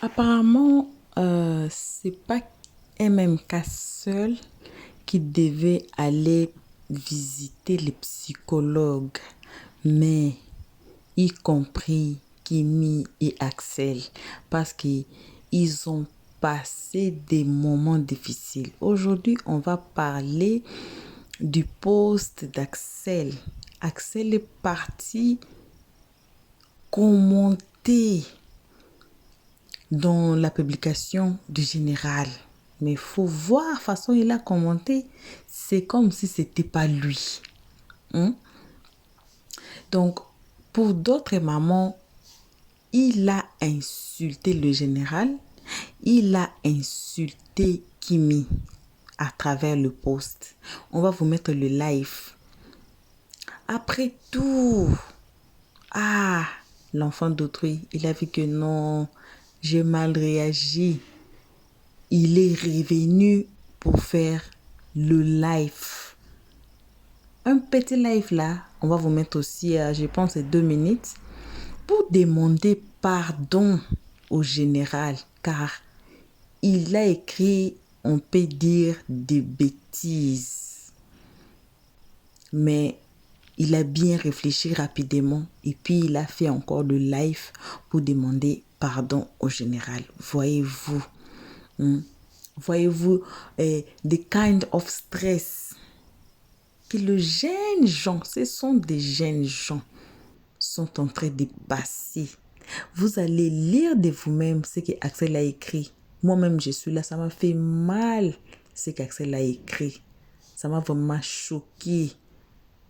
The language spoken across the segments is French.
Apparemment, c'est pas un même cas seul qui devait aller visiter les psychologues, mais y compris Kimi et Axel, parce qu'ils ont passé des moments difficiles. Aujourd'hui, on va parler du post d'Axel. Axel est parti commenter dans la publication du général. Mais il faut voir la façon il a commenté. C'est comme si c'était pas lui. Donc, pour d'autres mamans, il a insulté le général. Il a insulté Kimi à travers le post. On va vous mettre le live. Après tout, l'enfant d'autrui, il a vu que non, j'ai mal réagi. Il est revenu pour faire le live. Un petit live là, on va vous mettre aussi, je pense, 2 minutes, pour demander pardon au général, car il a écrit, on peut dire, des bêtises. Mais il a bien réfléchi rapidement et puis il a fait encore le live pour demander pardon au général. Voyez-vous, voyez-vous, the kind of stress que les jeunes gens, ce sont des jeunes gens, sont en train de passer. Vous allez lire de vous-même ce que Axel a écrit. Moi-même, je suis là, ça m'a fait mal ce qu'Axel a écrit. Ça m'a vraiment choqué.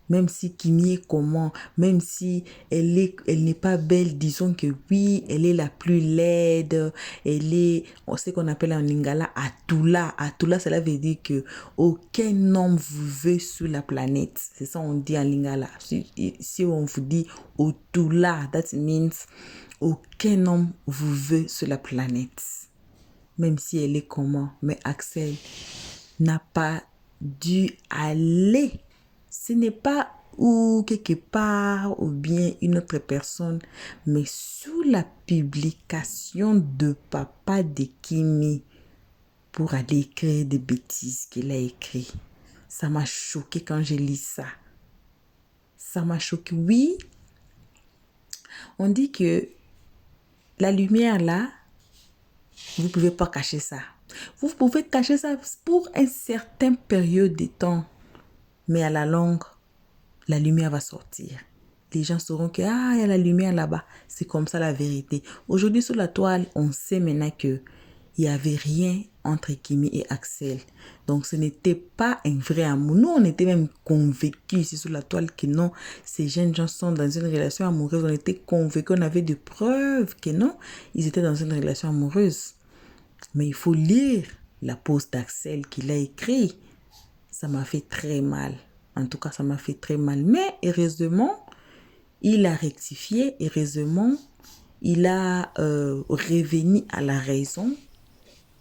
Même si Kimi est comment, même si elle n'est pas belle, disons que oui, elle est la plus laide, elle est, ce qu'on appelle en lingala, Atula. Atula, cela veut dire que aucun homme vous veut sur la planète. C'est ça on dit en lingala. Si on vous dit Otula, that means aucun homme vous veut sur la planète. Même si elle est comment, mais Axel n'a pas dû aller. Ce n'est pas ou quelque part ou bien une autre personne, mais sous la publication de papa de Kimi pour aller écrire des bêtises qu'il a écrit. Ça m'a choqué quand j'ai lu ça. Ça m'a choqué. Oui, on dit que la lumière là, vous ne pouvez pas cacher ça. Vous pouvez cacher ça pour une certaine période de temps. Mais à la longue, la lumière va sortir. Les gens sauront que, il y a la lumière là-bas. C'est comme ça la vérité. Aujourd'hui, sur la toile, on sait maintenant que il n'y avait rien entre Kimi et Axel. Donc, ce n'était pas un vrai amour. Nous, on était même convaincus ici sur la toile que non, ces jeunes gens sont dans une relation amoureuse. On était convaincus, on avait des preuves que non, ils étaient dans une relation amoureuse. Mais il faut lire la pause d'Axel qu'il a écrit. Ça m'a fait très mal. En tout cas, ça m'a fait très mal. Mais heureusement, il a rectifié. Heureusement, il a revenu à la raison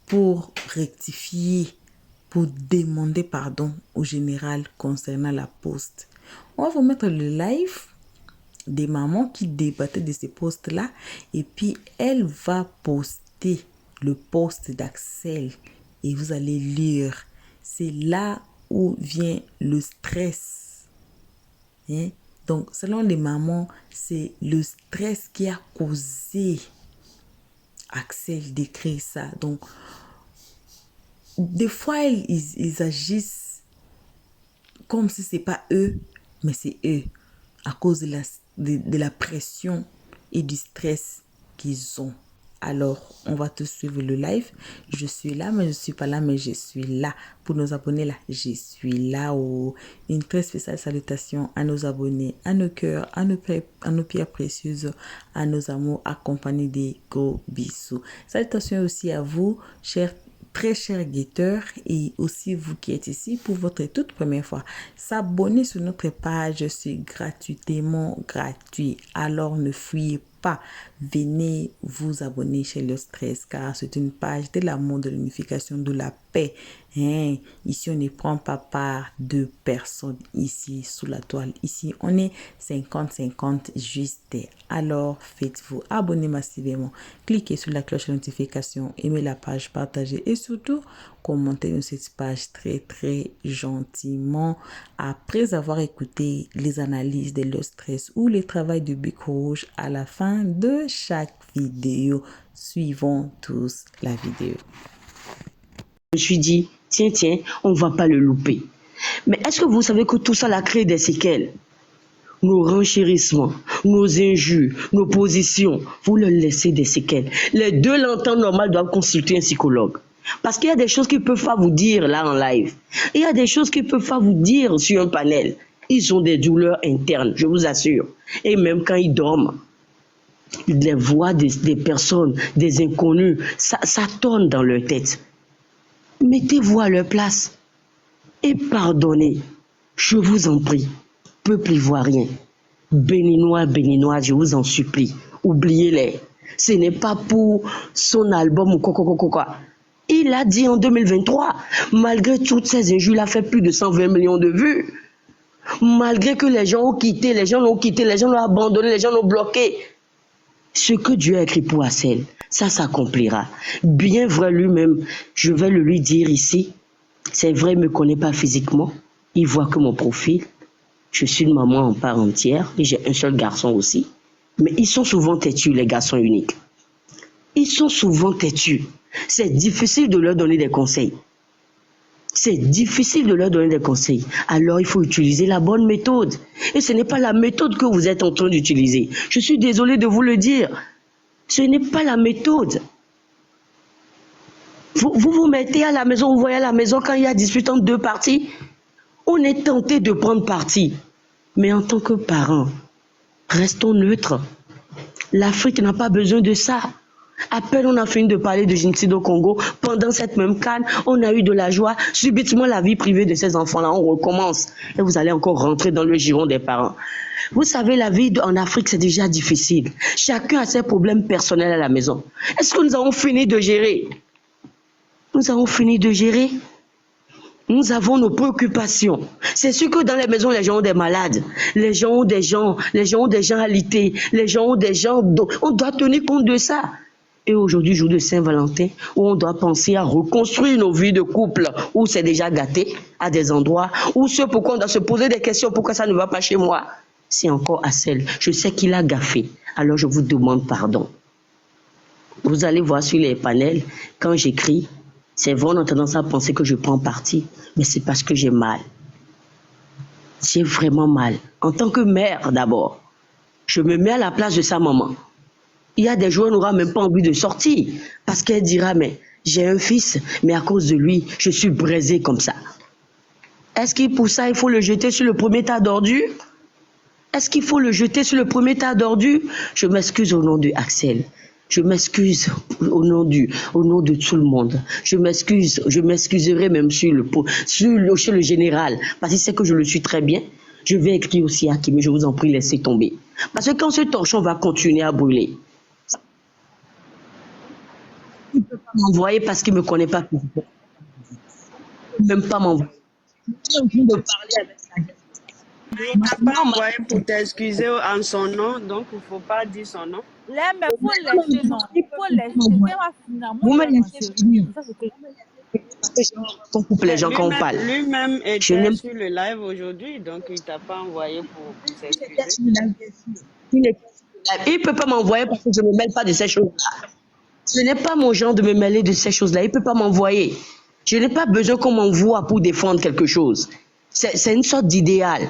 pour rectifier, pour demander pardon au général concernant la poste. On va vous mettre le live des mamans qui débattaient de ces postes-là. Et puis, elle va poster le post d'Axel. Et vous allez lire. C'est là où vient le stress. Donc, selon les mamans, c'est le stress qui a causé Axel d'écrire ça. Donc, des fois, ils agissent comme si ce n'est pas eux, mais c'est eux, à cause de la pression et du stress qu'ils ont. Alors, on va te suivre le live. Je suis là, mais je ne suis pas là, mais je suis là. Pour nos abonnés, là, je suis là. Une très spéciale salutation à nos abonnés, à nos cœurs, à nos pierres précieuses, à nos amours, accompagnés des gros bisous. Salutations aussi à vous, très chers guetteurs, et aussi vous qui êtes ici pour votre toute première fois. S'abonner sur notre page, c'est gratuitement gratuit. Alors ne fuyez pas, venez vous abonner chez Le Stress car c'est une page de l'amour, de l'unification, de la paix. Hein? Ici, on ne prend pas part de personnes ici sous la toile. Ici, on est 50-50 juste. Alors, faites-vous abonner massivement. Cliquez sur la cloche de notification, aimez la page, partagez et surtout, commentez sur cette page très gentiment. Après avoir écouté les analyses de Le Stress ou les travail de Bic Rouge à la fin de chaque vidéo. Suivons tous la vidéo. Je me suis dit, tiens, on va pas le louper. Mais est-ce que vous savez que tout ça a créé des séquelles? Nos renchérissements, nos injures, nos positions, vous leur laissez des séquelles. Les deux l'entendent normal doivent consulter un psychologue. Parce qu'il y a des choses qu'ils ne peuvent pas vous dire là en live. Il y a des choses qu'ils ne peuvent pas vous dire sur un panel. Ils ont des douleurs internes, je vous assure. Et même quand ils dorment, les voix des personnes, des inconnus, ça tourne dans leur tête. Mettez-vous à leur place et pardonnez. Je vous en prie. Peuple ivoirien, béninois, béninois, je vous en supplie, oubliez-les. Ce n'est pas pour son album ou quoi. Il a dit en 2023, malgré toutes ces injures, il a fait plus de 120 millions de vues. Malgré que les gens ont quitté, les gens l'ont abandonné, les gens l'ont bloqué. Ce que Dieu a écrit pour Assel, ça s'accomplira. Bien vrai lui-même, je vais le lui dire ici. C'est vrai, il ne me connaît pas physiquement. Il voit que mon profil. Je suis une maman en part entière et j'ai un seul garçon aussi. Mais ils sont souvent têtus, les garçons uniques. Ils sont souvent têtus. C'est difficile de leur donner des conseils. C'est difficile de leur donner des conseils. Alors il faut utiliser la bonne méthode. Et ce n'est pas la méthode que vous êtes en train d'utiliser. Je suis désolé de vous le dire. Ce n'est pas la méthode. Vous mettez à la maison, vous voyez à la maison quand il y a dispute entre deux parties. On est tenté de prendre parti. Mais en tant que parents, restons neutres. L'Afrique n'a pas besoin de ça. À peine on a fini de parler de génocide au Congo, pendant cette même canne, on a eu de la joie. Subitement, la vie privée de ces enfants-là, on recommence. Et vous allez encore rentrer dans le giron des parents. Vous savez, la vie en Afrique, c'est déjà difficile. Chacun a ses problèmes personnels à la maison. Est-ce que nous avons fini de gérer? Nous avons fini de gérer. Nous avons nos préoccupations. C'est sûr que dans les maisons, les gens ont des malades. Les gens ont des gens alités. Les gens ont des gens... On doit tenir compte de ça. Et aujourd'hui, jour de Saint-Valentin, où on doit penser à reconstruire nos vies de couple, où c'est déjà gâté, à des endroits, où ce pourquoi on doit se poser des questions, pourquoi ça ne va pas chez moi. C'est encore Assel. Je sais qu'il a gaffé. Alors je vous demande pardon. Vous allez voir sur les panels, quand j'écris, c'est vrai, on a tendance à penser que je prends parti, mais c'est parce que j'ai mal. J'ai vraiment mal. En tant que mère, d'abord, je me mets à la place de sa maman. Il y a des jours, elle n'aura même pas envie de sortir, parce qu'elle dira, mais j'ai un fils, mais à cause de lui, je suis brisée comme ça. Est-ce que pour ça, il faut le jeter sur le premier tas d'ordures? Est-ce qu'il faut le jeter sur le premier tas d'ordures? Je m'excuse au nom de Axel. Je m'excuse au nom de tout le monde. Je m'excuserai même chez le général, parce qu'il sait que je le suis très bien. Je vais écrire aussi à qui, mais je vous en prie, laissez tomber. Parce que quand ce torchon va continuer à brûler, il ne peut pas m'envoyer parce qu'il ne me connaît pas. Il ne peut même pas m'envoyer. Je suis en train de parler avec sa gueule. Il t'a pas envoyé pour t'excuser en son nom, donc il ne faut pas dire son nom. Là, mais il faut laisser, non. Il faut laisser. Vous me laissez finir. Ton couple, les gens quand on parle. Lui-même était sur le live aujourd'hui, donc il ne t'a pas envoyé pour s'excuser. Il ne peut pas m'envoyer parce que je ne me mêle pas de ces choses-là. Ce n'est pas mon genre de me mêler de ces choses-là. Il ne peut pas m'envoyer. Je n'ai pas besoin qu'on m'envoie pour défendre quelque chose. C'est une sorte d'idéal.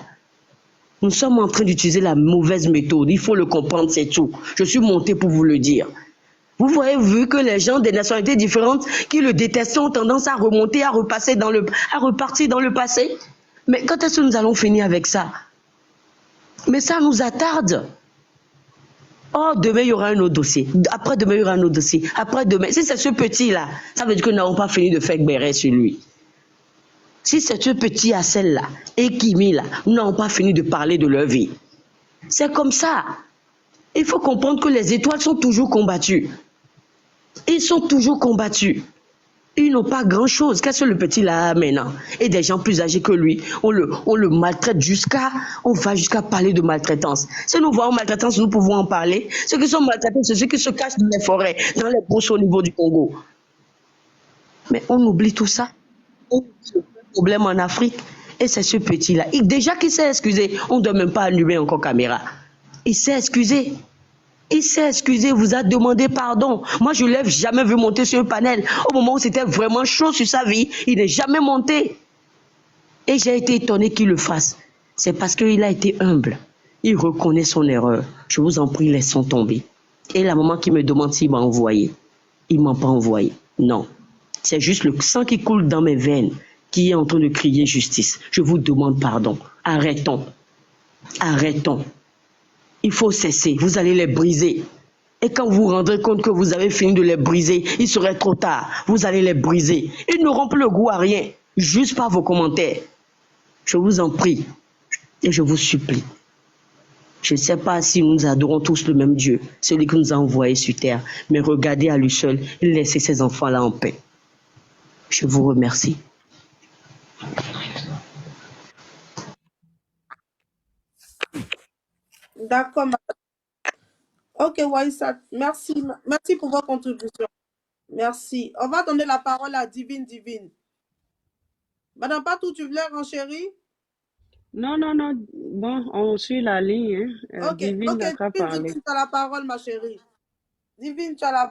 Nous sommes en train d'utiliser la mauvaise méthode. Il faut le comprendre, c'est tout. Je suis montée pour vous le dire. Vous voyez, vu que les gens des nationalités différentes qui le détestaient ont tendance à remonter, à repartir dans le passé. Mais quand est-ce que nous allons finir avec ça? Mais ça nous attarde. Oh, demain, il y aura un autre dossier. Après-demain, il y aura un autre dossier. Après-demain, si c'est ce petit-là, ça veut dire que nous n'avons pas fini de faire béret sur lui. Si c'est ce petit Assel-là et Kimi-là, nous n'avons pas fini de parler de leur vie. C'est comme ça. Il faut comprendre que les étoiles sont toujours combattues. Ils sont toujours combattus. Ils n'ont pas grand-chose. Qu'est-ce que le petit là a maintenant? Et des gens plus âgés que lui, on le maltraite on va jusqu'à parler de maltraitance. Si nous voyons maltraitance, nous pouvons en parler. Ceux qui sont maltraités, c'est ceux qui se cachent dans les forêts, dans les brousses au niveau du Congo. Mais on oublie tout ça. On oublie le problème en Afrique. Et c'est ce petit-là. Déjà qu'il s'est excusé, on ne doit même pas allumer encore caméra. Il s'est excusé. Il s'est excusé, vous a demandé pardon. Moi, je ne l'ai jamais vu monter sur un panel. Au moment où c'était vraiment chaud sur sa vie, il n'est jamais monté. Et j'ai été étonnée qu'il le fasse. C'est parce qu'il a été humble. Il reconnaît son erreur. Je vous en prie, laissons tomber. Et la maman qui me demande s'il m'a envoyé. Il ne m'a pas envoyé. Non. C'est juste le sang qui coule dans mes veines qui est en train de crier justice. Je vous demande pardon. Arrêtons. Arrêtons. Il faut cesser, vous allez les briser. Et quand vous vous rendrez compte que vous avez fini de les briser, il serait trop tard. Vous allez les briser. Ils n'auront plus le goût à rien, juste par vos commentaires. Je vous en prie et je vous supplie. Je ne sais pas si nous adorons tous le même Dieu, celui qui nous a envoyés sur terre, mais regardez à lui seul et laissez ces enfants-là en paix. Je vous remercie. D'accord. Ok, Waïssa, merci. Merci pour vos contributions. Merci. On va donner la parole à Divine. Madame Patou, tu voulais renchérir? Non. Bon, on suit la ligne. Hein. Ok, Divine n'a qu'à parler. Divine, tu as la parole, ma chérie. Divine, tu as la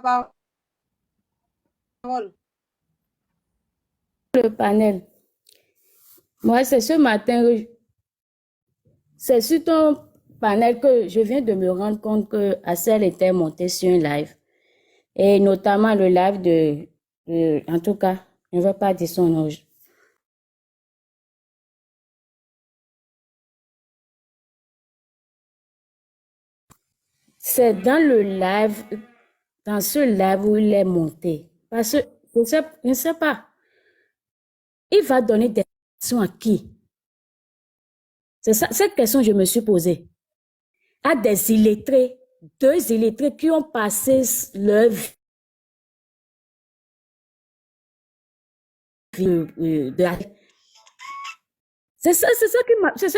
parole. Le panel. Moi, c'est ce matin, c'est sur ton panel que je viens de me rendre compte que Assel était monté sur un live. Et notamment le live en tout cas, je ne veux pas dire son nom. C'est dans ce live où il est monté. Parce que, je ne sais pas, il va donner des questions à qui? C'est ça, cette question que je me suis posée. À des illettrés, 2 illettrés qui ont passé leur vie c'est ça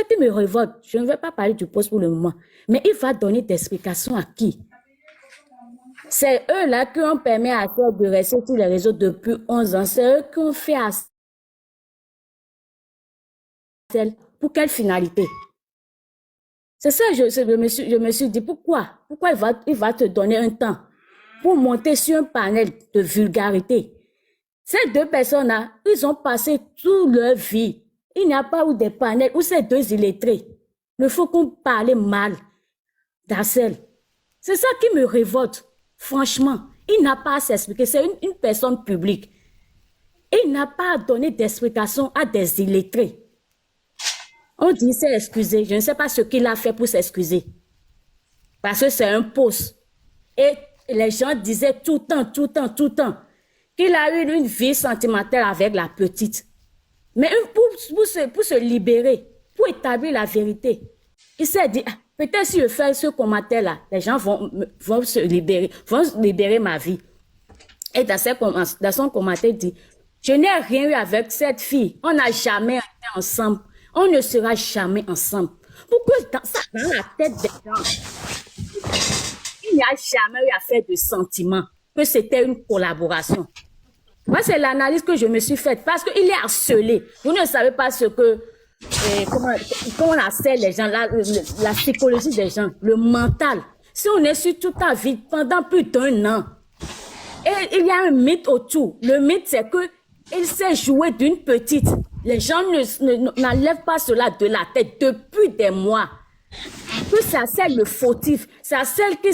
qui me révolte. Je ne vais pas parler du poste pour le moment. Mais il va donner des explications à qui? C'est eux-là qui ont permis à Assel de rester sur les réseaux depuis 11 ans. C'est eux qui ont fait Assel. Pour quelle finalité? C'est ça, je me suis dit, pourquoi il va te donner un temps pour monter sur un panel de vulgarité? Ces 2 personnes-là, ils ont passé toute leur vie. Il n'y a pas eu des panels où ces 2 illettrés ne faut qu'on parle mal d'Assel. C'est ça qui me révolte. Franchement, il n'a pas à s'expliquer. C'est une personne publique. Il n'a pas à donner d'explication à des illettrés. On dit qu'il s'est excusé. Je ne sais pas ce qu'il a fait pour s'excuser. Parce que c'est un poste. Et les gens disaient tout le temps qu'il a eu une vie sentimentale avec la petite. Mais pour se libérer, pour établir la vérité, il s'est dit, peut-être si je fais ce commentaire-là, les gens vont se libérer, vont libérer ma vie. Et dans son commentaire, il dit, je n'ai rien eu avec cette fille. On n'a jamais été ensemble. On ne sera jamais ensemble. Pourquoi dans la tête des gens, il n'y a jamais eu affaire de sentiment, que c'était une collaboration. Moi, c'est l'analyse que je me suis faite parce qu'il est harcelé. Vous ne savez pas ce que, comment on harcèle les gens, la psychologie des gens, le mental. Si on est sur toute ta vie pendant plus d'1 an, et il y a un mythe autour. Le mythe, c'est que il s'est joué d'une petite. Les gens n'enlèvent pas cela de la tête depuis des mois. Que c'est celle le fautif, c'est celle qui a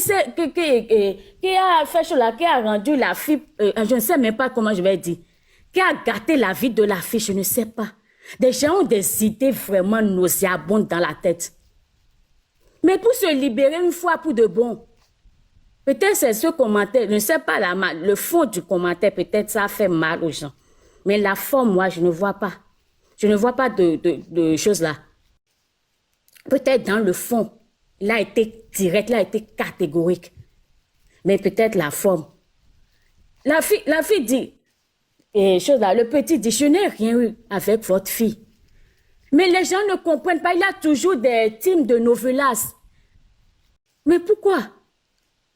fait cela, qui a rendu la fille, je ne sais même pas comment je vais dire, qui a gâté la vie de la fille, je ne sais pas. Des gens ont des idées vraiment nauséabondes dans la tête. Mais pour se libérer une fois pour de bon, peut-être c'est ce commentaire, je ne sais pas le fond du commentaire, peut-être ça fait mal aux gens. Mais la forme, moi, je ne vois pas. Je ne vois pas de choses là. Peut-être dans le fond, Il a été direct, il a été catégorique. Mais peut-être la forme. La fille dit, le petit dit, je n'ai rien eu avec votre fille. Mais les gens ne comprennent pas, il y a toujours des teams de novelas. Mais pourquoi?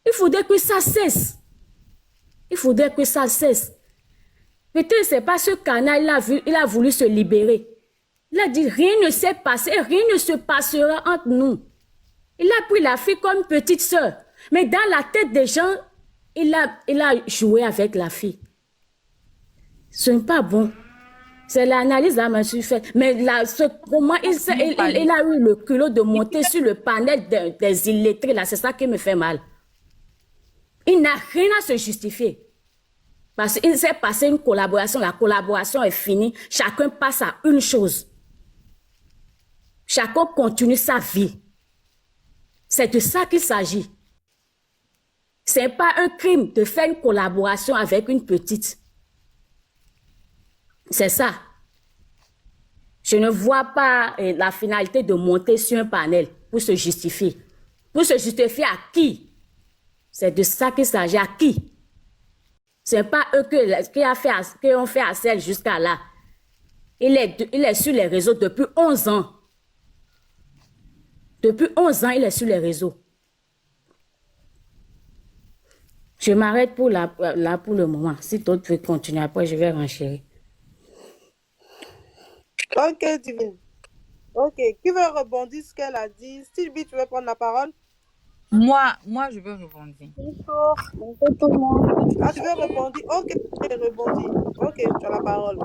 Il faudrait que ça cesse. Il faudrait que ça cesse. Peut-être c'est pas ce canal, il a voulu se libérer. Il a dit, rien ne s'est passé, rien ne se passera entre nous. Il a pris la fille comme petite sœur. Mais dans la tête des gens, il a joué avec la fille. Ce n'est pas bon. C'est l'analyse là, je suis faite. Mais là, comment il a eu le culot de monter sur le panel des illettrés, là, c'est ça qui me fait mal. Il n'a rien à se justifier. Parce qu'il s'est passé une collaboration, la collaboration est finie, chacun passe à une chose. Chacun continue sa vie. C'est de ça qu'il s'agit. Ce n'est pas un crime de faire une collaboration avec une petite. C'est ça. Je ne vois pas la finalité de monter sur un panel pour se justifier. Pour se justifier à qui? C'est de ça qu'il s'agit. À qui? Ce n'est pas eux qui ont fait à celle jusqu'à là. Il est sur les réseaux depuis 11 ans. Depuis 11 ans, il est sur les réseaux. Je m'arrête pour le moment. Si d'autres veulent continuer, après je vais renchérir. Ok, Divine. Ok, qui veut rebondir ce qu'elle a dit? Sylvie, tu veux prendre la parole? Moi, je veux rebondir. Bonjour, bonjour tout le monde. Ah, tu veux rebondir? Ok, tu veux rebondir. Ok, tu as la parole.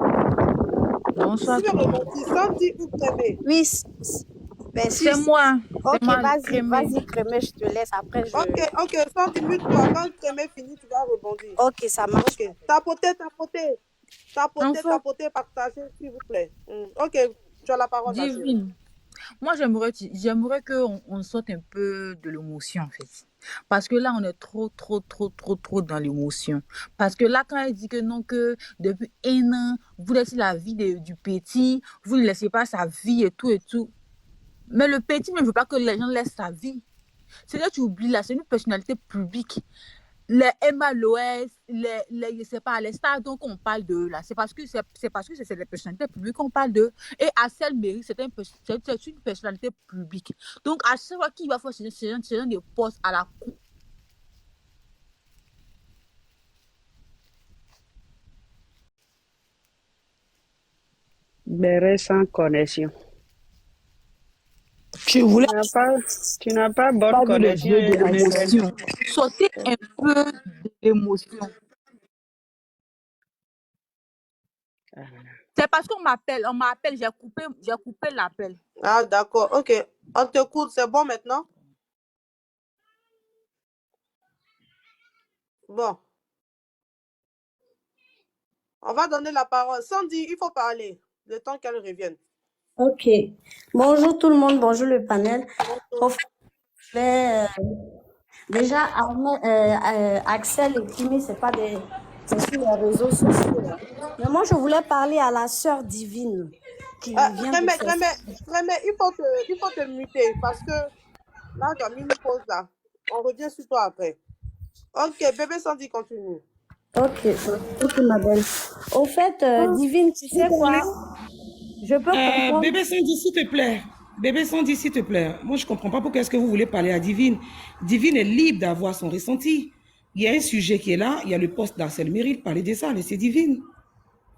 Bonsoir. Tu veux rebondir sans dire ou Crémé? Oui, ben, C'est moi. Ok, vas-y, Crémé. Crémé, je te laisse. Après, je... Ok, sans dire mute-toi. Quand Crémé finit, tu vas rebondir. Ok, ça marche. Ok, tapoter, partager, s'il vous plaît. Ok, tu as la parole. Divine. Moi, j'aimerais qu'on sorte un peu de l'émotion, en fait. Parce que là, on est trop dans l'émotion. Parce que là, quand elle dit que non, que depuis 1 an, vous laissez la vie du petit, vous ne laissez pas sa vie et tout. Mais le petit ne veut pas que les gens laissent sa vie. C'est là que tu oublies, là, c'est une personnalité publique. Les MLOS, je sais pas, les stars dont on parle d'eux là, c'est parce que c'est des personnalités publiques qu'on parle d'eux. Et Assel Méry, c'est une personnalité publique. Donc à chaque fois qu'il va faire ce genre de poste à la cour. Béré sans connexion. Tu voulais Tu n'as pas bonne pas vu le connexion. jeu de l'émotion. Sortez un peu de l'émotion. C'est parce qu'on m'appelle, j'ai coupé l'appel. Ah, d'accord, ok. On t'écoute, c'est bon maintenant? Bon. On va donner la parole. Sandy, il faut parler. Le temps qu'elle revienne. Ok. Bonjour tout le monde, bonjour le panel. En fait, je vais, déjà, Axel et Kimi, c'est sur les réseaux sociaux. Là. Mais moi, je voulais parler à la sœur divine qui vient Crémé, il faut te muter parce que là, tu as mis une pause là. On revient sur toi après. Ok, bébé Sandy, continue. Ok, ma belle. Au fait, divine, tu sais quoi? Je peux comprendre. Bébé Sandy, s'il te plaît. Bébé Sandy, s'il te plaît. Moi, je ne comprends pas pourquoi est-ce que vous voulez parler à Divine. Divine est libre d'avoir son ressenti. Il y a un sujet qui est là. Il y a le poste d'Arsène Mérite. Parlez de ça. Laissez Divine.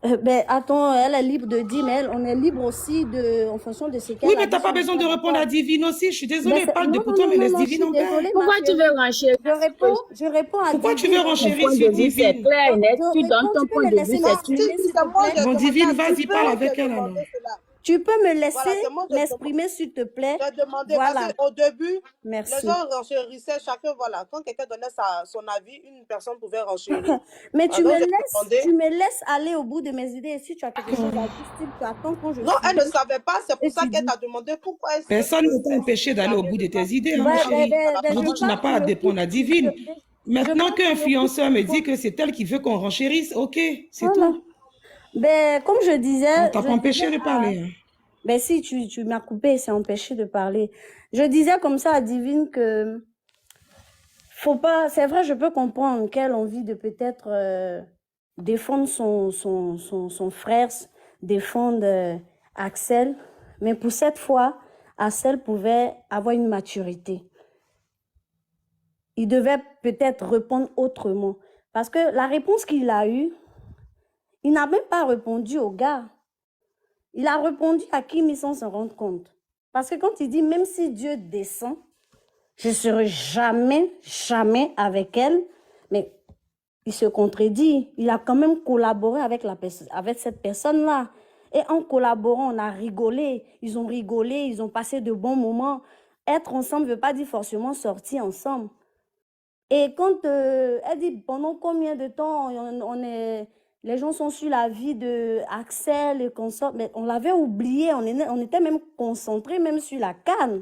Ben, attends, elle est libre de dire, mais on est libre aussi en fonction de ce qu'elle Oui, mais tu n'as pas besoin de répondre à Divine aussi. Je suis désolée. Parle depuis toi, mais laisse Divine en paix. Pourquoi tu veux renchérir? Je réponds à Pourquoi tu Divine. veux renchérir sur Divine? C'est clair et net. Tu donnes ton point de vue, c'est tout. Bon, Divine, vas-y, parle avec elle alors. Tu peux me laisser m'exprimer, s'il te plaît? J'ai demandé, Voilà. parce qu'au début, Merci. les gens renchérissaient chacun, voilà. Quand quelqu'un donnait son avis, une personne pouvait renchérir. Mais tu Alors, me laisses aller au bout de mes idées. Et si tu as quelque chose à dire, tu attends quand je Non, elle ne savait pas, c'est pour ça qu'elle t'a demandé pourquoi elle... Personne ne t'a empêché d'aller au bout de tes idées, hein, chérie. Donc, tu n'as pas à dépendre à Divine. Maintenant qu'un influenceur me dit que c'est elle qui veut qu'on renchérisse, ok, c'est tout. Ben, comme je disais... On t'a pas empêché de parler. Ben si, tu m'as coupé, c'est empêché de parler. Je disais comme ça à Divine que faut pas... C'est vrai, je peux comprendre qu'elle a envie de peut-être défendre son frère, défendre Axel. Mais pour cette fois, Axel pouvait avoir une maturité. Il devait peut-être répondre autrement. Parce que la réponse qu'il a eue, il n'a même pas répondu au gars. Il a répondu à Kimi sans se rendre compte. Parce que quand il dit, même si Dieu descend, je ne serai jamais, jamais avec elle, mais il se contredit. Il a quand même collaboré avec cette personne-là. Et en collaborant, on a rigolé. Ils ont passé de bons moments. Être ensemble ne veut pas dire forcément sortir ensemble. Et quand elle dit pendant combien de temps les gens sont sur la vie de Axel et consorts, mais on l'avait oublié, on était même concentré même sur la CAN.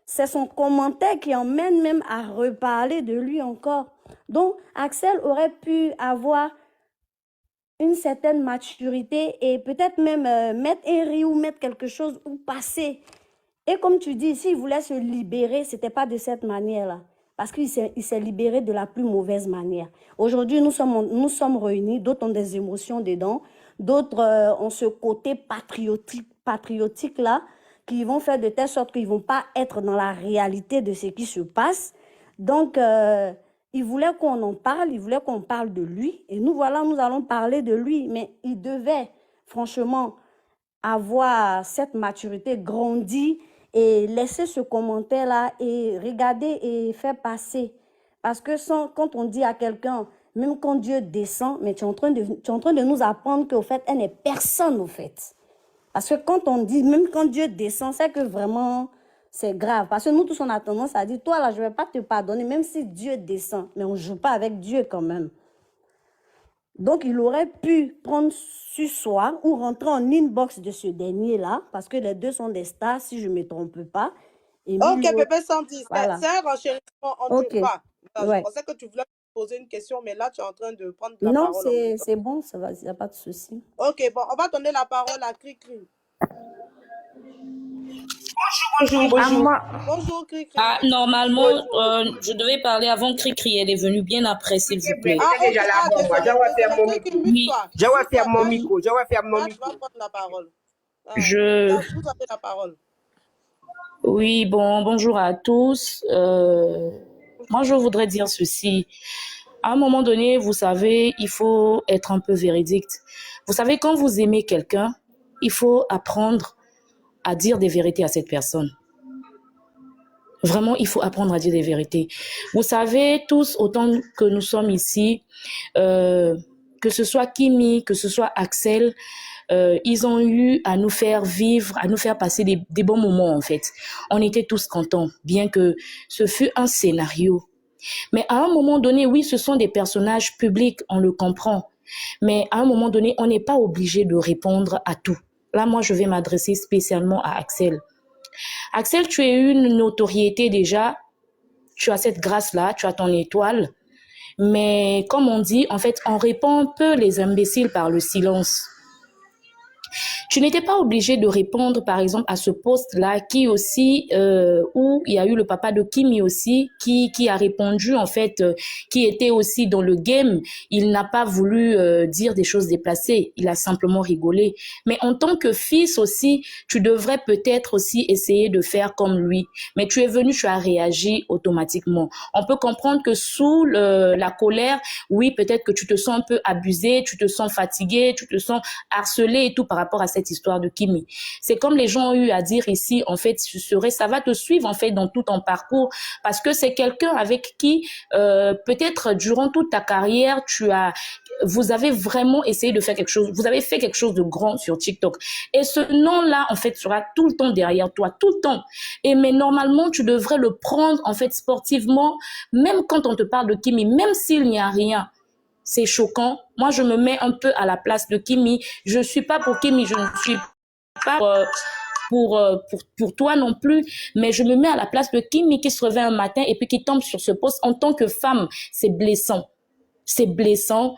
C'est son commentaire qui emmène même à reparler de lui encore. Donc, Axel aurait pu avoir une certaine maturité et peut-être même mettre un riz ou mettre quelque chose ou passer. Et comme tu dis, s'il voulait se libérer, ce n'était pas de cette manière-là. Parce qu'il s'est libéré de la plus mauvaise manière. Aujourd'hui, nous sommes réunis, d'autres ont des émotions dedans, d'autres ont ce côté patriotique-là, qui vont faire de telle sorte qu'ils ne vont pas être dans la réalité de ce qui se passe. Donc, il voulait qu'on en parle, il voulait qu'on parle de lui. Et nous, voilà, nous allons parler de lui. Mais il devait, franchement, avoir cette maturité, grandir et laisser ce commentaire-là et regarder et faire passer. Parce que quand on dit à quelqu'un, même quand Dieu descend, mais tu es en train de nous apprendre qu'au fait, elle n'est personne, au fait. Parce que quand on dit, même quand Dieu descend, c'est que vraiment, c'est grave. Parce que nous tous, on a tendance à dire, toi là, je ne vais pas te pardonner, même si Dieu descend. Mais on ne joue pas avec Dieu quand même. Donc, il aurait pu prendre sur soi ou rentrer en inbox de ce dernier-là, parce que les deux sont des stars, si je ne me trompe pas. Ok, bébé Sandy, voilà. c'est un renchérissement entre Okay. pas. Ouais. Je pensais que tu voulais poser une question, mais là, tu es en train de prendre la parole. Non, c'est bon, ça va, il n'y a pas de souci. Ok, bon, on va donner la parole à Cricri. Bonjour. Bonjour, Cricri. Ah, normalement, je devais parler avant Cricri. Elle est venue bien après, s'il vous plaît. Ah, ok, désolé. Oui. Je vais faire mon micro. Je vais prendre la parole. Vous avez la parole. Oui, bonjour à tous. Moi, je voudrais dire ceci. À un moment donné, vous savez, il faut être un peu véridique. Vous savez, quand vous aimez quelqu'un, il faut apprendre à dire des vérités à cette personne. Vraiment, il faut apprendre à dire des vérités. Vous savez, tous, autant que nous sommes ici, que ce soit Kimi, que ce soit Axel, ils ont eu à nous faire vivre, à nous faire passer des bons moments, en fait. On était tous contents, bien que ce fût un scénario. Mais à un moment donné, oui, ce sont des personnages publics, on le comprend. Mais à un moment donné, on n'est pas obligé de répondre à tout. Là, moi, je vais m'adresser spécialement à Axel. Axel, tu as une notoriété déjà, tu as cette grâce-là, tu as ton étoile. Mais comme on dit, en fait, on répond un peu les imbéciles par le silence. Tu n'étais pas obligé de répondre, par exemple, à ce post-là qui aussi, où il y a eu le papa de Kimi aussi, qui a répondu, en fait, qui était aussi dans le game. Il n'a pas voulu dire des choses déplacées. Il a simplement rigolé. Mais en tant que fils aussi, tu devrais peut-être aussi essayer de faire comme lui. Mais tu es venu, tu as réagi automatiquement. On peut comprendre que sous la colère, oui, peut-être que tu te sens un peu abusé, tu te sens fatigué, tu te sens harcelé et tout par rapport à cette histoire de Kimi. C'est comme les gens ont eu à dire ici, en fait, ça va te suivre en fait dans tout ton parcours parce que c'est quelqu'un avec qui peut-être durant toute ta carrière, vous avez vraiment essayé de faire quelque chose, vous avez fait quelque chose de grand sur TikTok. Et ce nom-là, en fait, sera tout le temps derrière toi, tout le temps. Mais normalement, tu devrais le prendre, en fait, sportivement, même quand on te parle de Kimi, même s'il n'y a rien. C'est choquant. Moi, je me mets un peu à la place de Kimi. Je suis pas pour Kimi, je ne suis pas pour toi non plus, mais je me mets à la place de Kimi qui se réveille un matin et puis qui tombe sur ce poste en tant que femme. C'est blessant. C'est blessant.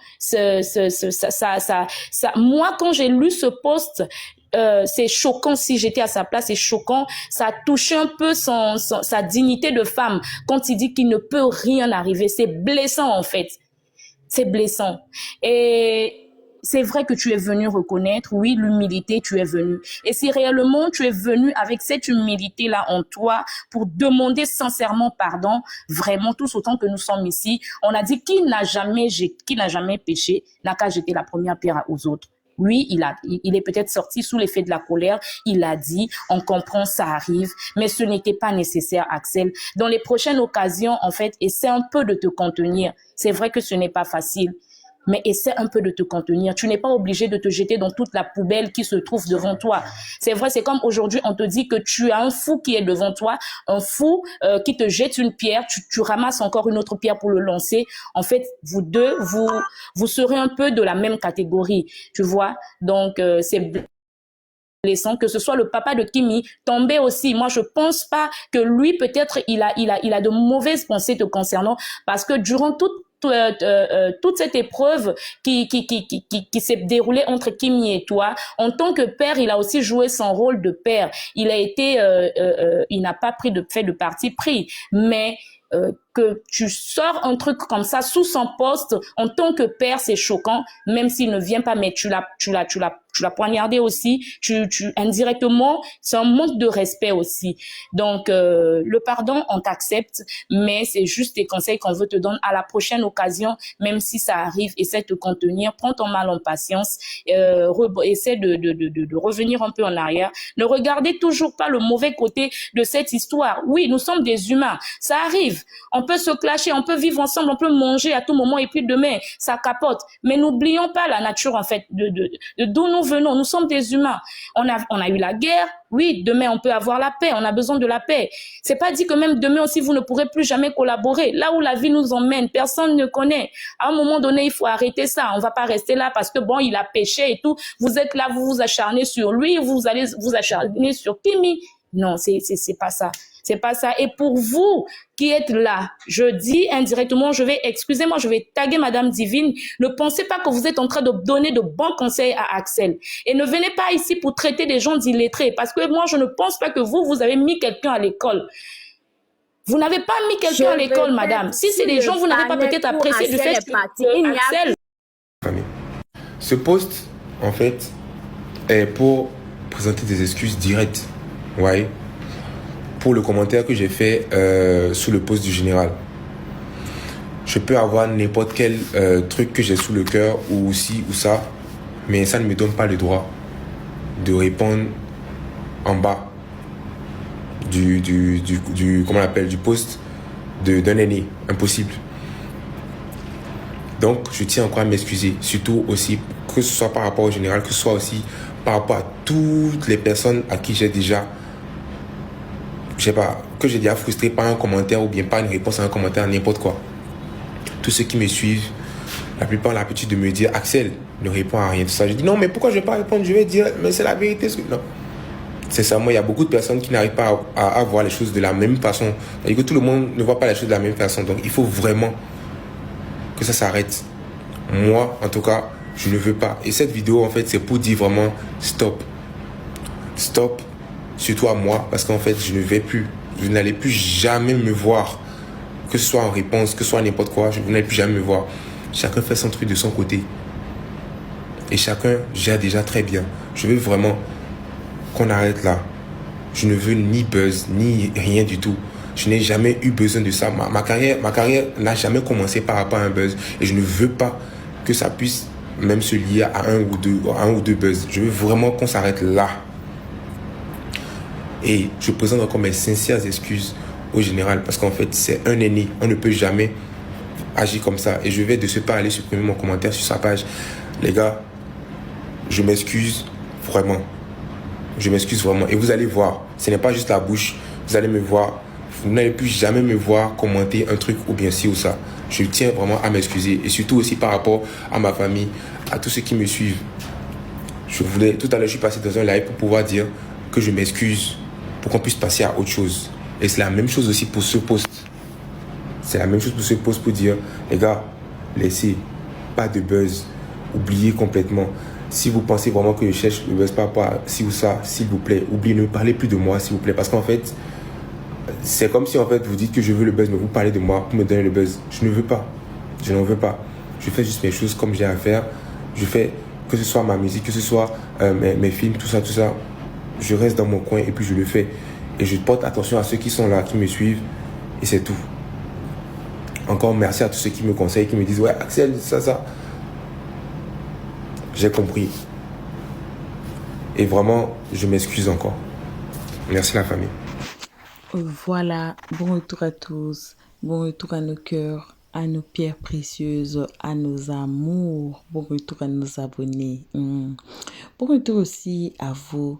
Moi, quand j'ai lu ce post, c'est choquant. Si j'étais à sa place, c'est choquant. Ça a touché un peu sa dignité de femme quand il dit qu'il ne peut rien arriver. C'est blessant, en fait. C'est blessant. Et c'est vrai que tu es venu reconnaître, oui, l'humilité, tu es venu. Et si réellement tu es venu avec cette humilité-là en toi pour demander sincèrement pardon, vraiment tous autant que nous sommes ici, on a dit qui n'a jamais péché, n'a qu'à jeter la première pierre aux autres. Oui, il est peut-être sorti sous l'effet de la colère. Il a dit, on comprend, ça arrive, mais ce n'était pas nécessaire, Axel. Dans les prochaines occasions, en fait, essaie un peu de te contenir. C'est vrai que ce n'est pas facile, mais essaie un peu de te contenir. Tu n'es pas obligé de te jeter dans toute la poubelle qui se trouve devant toi. C'est vrai, c'est comme aujourd'hui, on te dit que tu as un fou qui est devant toi, un fou qui te jette une pierre, tu ramasses encore une autre pierre pour le lancer. En fait, vous deux, vous serez un peu de la même catégorie, tu vois. Donc, c'est blessant que ce soit le papa de Kimi tombé aussi. Moi, je pense pas que lui, peut-être, il a de mauvaises pensées te concernant parce que durant toute cette épreuve qui s'est déroulée entre Kimi et toi, en tant que père, il a aussi joué son rôle de père. Il n'a pas pris de fait de parti pris, mais que tu sors un truc comme ça sous son poste en tant que père, c'est choquant, même s'il ne vient pas, mais tu l'as poignardé aussi, indirectement, c'est un manque de respect aussi. Donc, le pardon, on t'accepte, mais c'est juste des conseils qu'on veut te donner à la prochaine occasion, même si ça arrive, essaie de te contenir, prends ton mal en patience, essaie de revenir un peu en arrière, ne regardez toujours pas le mauvais côté de cette histoire. Oui, nous sommes des humains, ça arrive, on peut se clasher, on peut vivre ensemble, on peut manger à tout moment et puis demain, ça capote. Mais n'oublions pas la nature, en fait, de d'où nous venons. Nous sommes des humains. On a eu la guerre. Oui, demain, on peut avoir la paix. On a besoin de la paix. C'est pas dit que même demain aussi, vous ne pourrez plus jamais collaborer. Là où la vie nous emmène, personne ne connaît. À un moment donné, il faut arrêter ça. On va pas rester là parce que bon, il a péché et tout. Vous êtes là, vous vous acharnez sur lui, vous allez vous acharner sur Kimi. Non, c'est pas ça. C'est pas ça. Et pour vous qui êtes là, je dis indirectement, je vais taguer Madame Divine. Ne pensez pas que vous êtes en train de donner de bons conseils à Axel. Et ne venez pas ici pour traiter des gens d'illettrés. Parce que moi, je ne pense pas que vous avez mis quelqu'un à l'école. Vous n'avez pas mis quelqu'un à l'école, madame. Si c'est des gens, vous n'avez pas peut-être apprécié du fait que Axel... Ce post, en fait, est pour présenter des excuses directes. Ouais. Pour le commentaire que j'ai fait sous le post du général. Je peux avoir n'importe quel truc que j'ai sous le cœur ou ci ou ça, mais ça ne me donne pas le droit de répondre en bas comment on appelle, du post d'un aîné. Impossible. Donc, je tiens encore à m'excuser, surtout aussi, que ce soit par rapport au général, que ce soit aussi par rapport à toutes les personnes à qui j'ai déjà frustré par un commentaire ou bien par une réponse à un commentaire, n'importe quoi. Tous ceux qui me suivent, la plupart ont l'habitude de me dire Axel, ne réponds à rien de ça. Je dis non, mais pourquoi je ne vais pas répondre? Je vais dire, mais c'est la vérité. Non. Sincèrement, il y a beaucoup de personnes qui n'arrivent pas à voir les choses de la même façon. Et que tout le monde ne voit pas les choses de la même façon. Donc il faut vraiment que ça s'arrête. Moi, en tout cas, je ne veux pas. Et cette vidéo, en fait, c'est pour dire vraiment stop. Stop. Surtout à moi, parce qu'en fait, je n'allais plus jamais me voir, que ce soit en réponse, que ce soit n'importe quoi, vous n'allez plus jamais me voir. Chacun fait son truc de son côté. Et chacun gère déjà très bien. Je veux vraiment qu'on arrête là. Je ne veux ni buzz, ni rien du tout. Je n'ai jamais eu besoin de ça. Ma carrière n'a jamais commencé par rapport à un buzz. Et je ne veux pas que ça puisse même se lier à un ou deux buzz. Je veux vraiment qu'on s'arrête là. Et je présente encore mes sincères excuses au général parce qu'en fait, c'est un aîné. On ne peut jamais agir comme ça. Et je vais de ce pas aller supprimer mon commentaire sur sa page. Les gars, je m'excuse vraiment. Je m'excuse vraiment. Et vous allez voir, ce n'est pas juste la bouche. Vous allez me voir. Vous n'allez plus jamais me voir commenter un truc ou bien ci ou ça. Je tiens vraiment à m'excuser. Et surtout aussi par rapport à ma famille, à tous ceux qui me suivent. Tout à l'heure, je suis passé dans un live pour pouvoir dire que je m'excuse, pour qu'on puisse passer à autre chose. Et c'est la même chose aussi pour ce post. C'est la même chose pour ce post pour dire, les gars, laissez pas de buzz, oubliez complètement. Si vous pensez vraiment que je cherche le buzz par rapport à ci ou ça, s'il vous plaît, oubliez, ne parlez plus de moi, s'il vous plaît. Parce qu'en fait, c'est comme si en fait vous dites que je veux le buzz, mais vous parlez de moi pour me donner le buzz. Je ne veux pas. Je n'en veux pas. Je fais juste mes choses comme j'ai à faire. Je fais, que ce soit ma musique, que ce soit mes films, tout ça. Je reste dans mon coin et puis je le fais. Et je porte attention à ceux qui sont là, qui me suivent. Et c'est tout. Encore merci à tous ceux qui me conseillent, qui me disent « Ouais, Axel, ça. » J'ai compris. Et vraiment, je m'excuse encore. Merci la famille. Voilà, bon retour à tous, bon retour à nos cœurs, à nos pierres précieuses, à nos amours, bon retour à nos abonnés. Bon retour aussi à vous,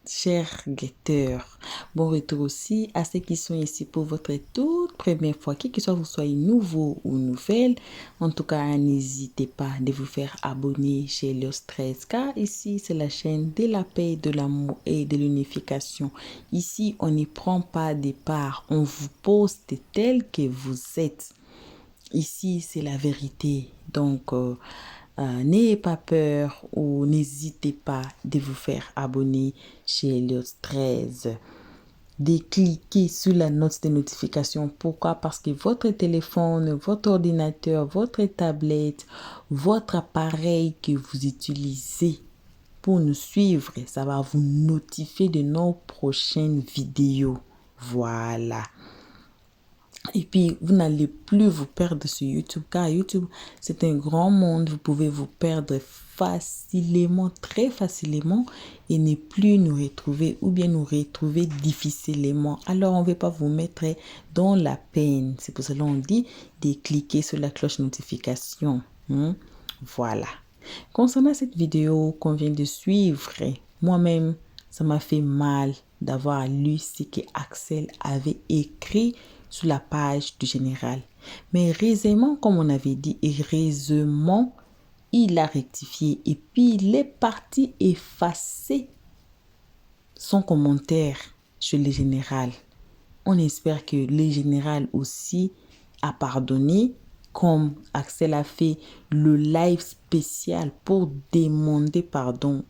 chers guetteurs. Bon retour aussi à ceux qui sont ici pour votre toute première fois, qui que soit vous soyez nouveau ou nouvelle. En tout cas, n'hésitez pas de vous faire abonner chez Léo Stress, car ici, c'est la chaîne de la paix, de l'amour et de l'unification. Ici, on n'y prend pas des parts, on vous poste tel que vous êtes. Ici, c'est la vérité. Donc, n'ayez pas peur ou n'hésitez pas de vous faire abonner chez Léo 13. De cliquer sur la note de notification. Pourquoi? Parce que votre téléphone, votre ordinateur, votre tablette, votre appareil que vous utilisez pour nous suivre, ça va vous notifier de nos prochaines vidéos. Voilà. Et puis, vous n'allez plus vous perdre sur YouTube, car YouTube, c'est un grand monde. Vous pouvez vous perdre facilement, très facilement, et ne plus nous retrouver ou bien nous retrouver difficilement. Alors, on ne veut pas vous mettre dans la peine. C'est pour cela qu'on dit de cliquer sur la cloche notification. Voilà. Concernant cette vidéo qu'on vient de suivre, moi-même, ça m'a fait mal d'avoir lu ce que Axel avait écrit sur la page du général. Mais heureusement, comme on avait dit, heureusement, il a rectifié et puis il est parti effacer son commentaire sur le général. On espère que le général aussi a pardonné, comme Axel a fait le live spécial pour demander pardon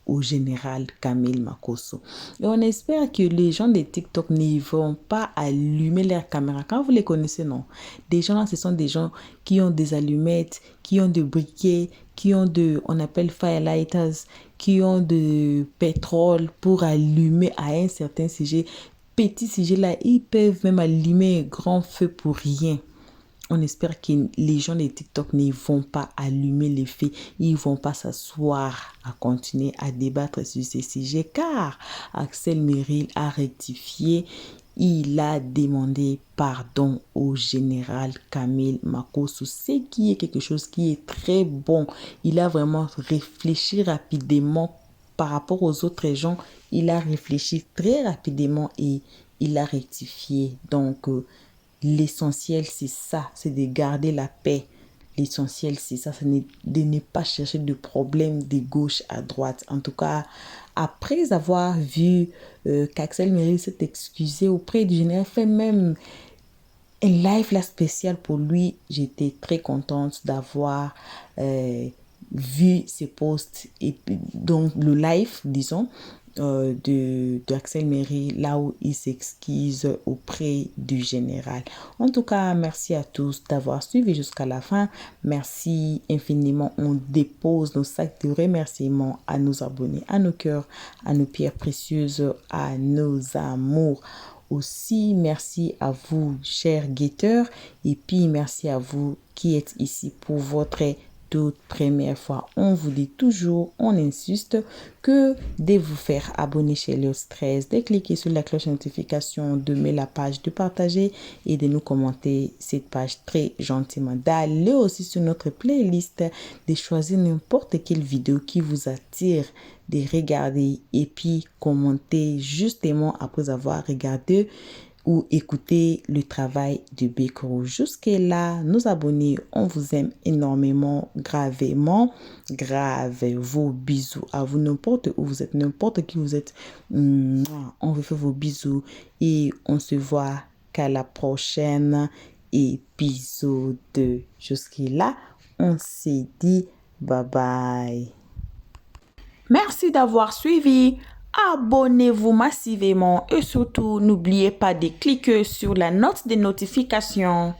au général Kamel Makosso. Et on espère que les gens de TikTok ne vont pas allumer leur caméra. Quand vous les connaissez, non. Des gens là, ce sont des gens qui ont des allumettes, qui ont des briquets, qui ont on appelle firelighters, qui ont de pétrole pour allumer à un certain sujet. Petit sujet là, ils peuvent même allumer un grand feu pour rien. On espère que les gens de TikTok ne vont pas allumer les feux. Ils ne vont pas s'asseoir à continuer à débattre sur ces sujets, car Axel Merrill a rectifié. Il a demandé pardon au général Kamel Makosso, ce qui est quelque chose qui est très bon. Il a vraiment réfléchi rapidement par rapport aux autres gens. Il a réfléchi très rapidement et il a rectifié. Donc, l'essentiel, c'est ça, c'est de garder la paix. L'essentiel, c'est ça, c'est de ne pas chercher de problème de gauche à droite. En tout cas, après avoir vu qu'Axel Merrill s'est excusé auprès du général, fait même un live là spécial pour lui, j'étais très contente d'avoir vu ses posts et donc le live, disons, de Axel Merrill, là où il s'excuse auprès du général. En tout cas, merci à tous d'avoir suivi jusqu'à la fin. Merci infiniment. On dépose nos sacs de remerciements à nos abonnés, à nos cœurs, à nos pierres précieuses, à nos amours. Aussi, merci à vous, chers guetteurs, et puis merci à vous qui êtes ici pour votre toute première fois. On vous dit toujours, on insiste que de vous faire abonner chez Léo Stress, de cliquer sur la cloche de notification, de mettre la page, de partager et de nous commenter cette page très gentiment. D'aller aussi sur notre playlist, de choisir n'importe quelle vidéo qui vous attire, de regarder et puis commenter justement après avoir regardé ou écouter le travail de Bekro. Jusque-là, nos abonnés, on vous aime énormément, gravement. Grave vos bisous à vous, n'importe où vous êtes, n'importe qui vous êtes. On vous fait vos bisous et on se voit qu'à la prochaine épisode. Jusque-là, on s'est dit bye bye. Merci d'avoir suivi. Abonnez-vous massivement et surtout, n'oubliez pas de cliquer sur la note de notification.